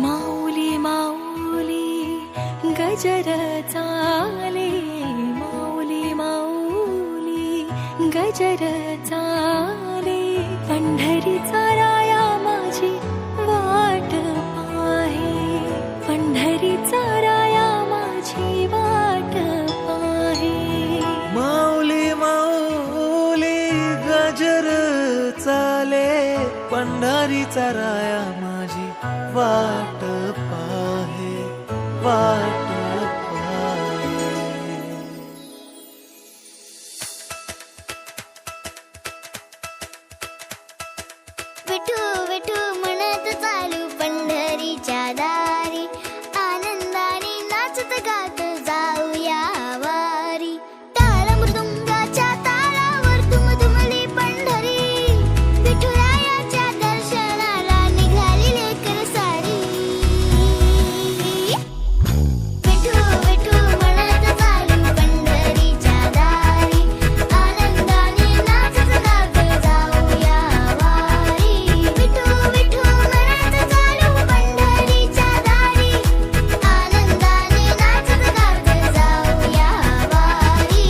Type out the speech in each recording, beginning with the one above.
माऊली माऊली गजर चाले, माऊली माऊली गजर चाले, पंढरीचा राया माझी वाट पाहे, पंढरीचा राया माझी वाट पाहे. माऊली माऊली गजर चाले, पंढरीचा राया माझी वाट पाहे, वाट पाहे. विठू विठू म्हणत चालू पंढरीच्या दारी, आनंदाने नाचत गात जाऊया वारी. टाळ मृदुंगाच्या तालावर दुमदुमली पंढरी, विठुरायाच्या दर्शनाला निघाली लेकर सारी. विठू विठू म्हणत चालू पंढरीच्या दारी, आनंदाने नाचत गात जाऊया वारी. विठू विठू म्हणत चालू पंढरीच्या दारी, आनंदाने नाचत गात जाऊया वारी.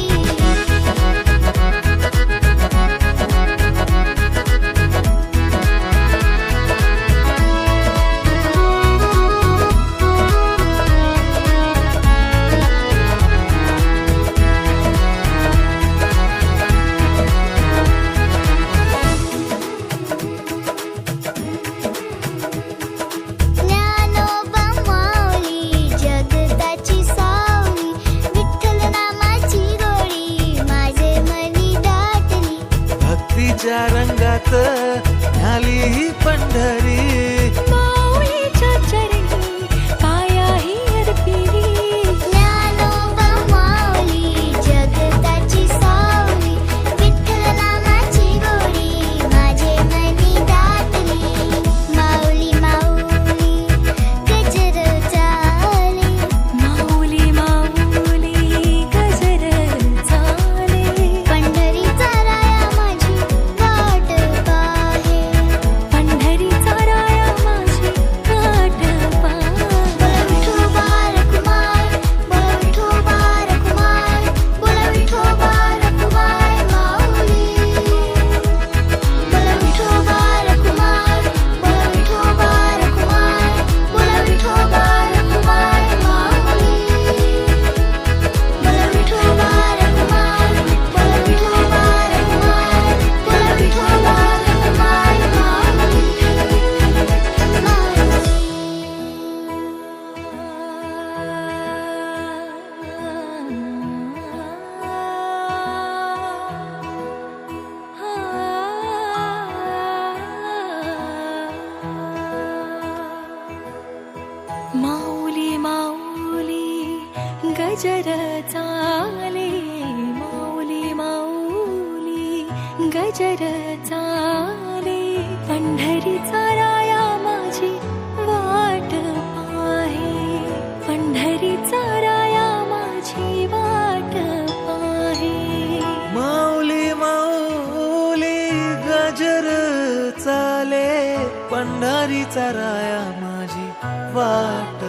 ज्ञानोबा माऊली जगताची सावली, विठ्ठल नामाची गोडी माझे मनी दाटली. भक्तीच्या रंगात न्याली ही पंढरी, माऊलीच्या चरणी पायाही अर्पिली. ज्ञानोबा माऊली जगताची सावली, विठ्ठल नामाची गोडी माझे मनी दाटली. माऊली माऊली गजर चाले, माऊली माऊली गजर चाले, पंढरीचा राया माझी वाट पाहे. पंढरीचा राया माझी वाट पाहे. बोला विठोबा रखुमाय, बोला विठोबा रखुमाय, बोला विठोबा रखुमाय माऊली. बोला विठोबा रखुमाय, बोला विठोबा रखुमाय, बोला विठोबा रखुमाय माऊली. बोला विठोबा रखुमाय, बोला विठोबा रखुमाय, बोला विठोबा रखुमाय माऊली. माऊली माऊली गजर चाले, माऊली माऊली गजर चाले, पंढरीचा राया माझी वाट पाहे, पंढरीचा राया माझी वाट पाहे. माऊली माऊली गजर चाले, पंढरीचा राया माझी वाट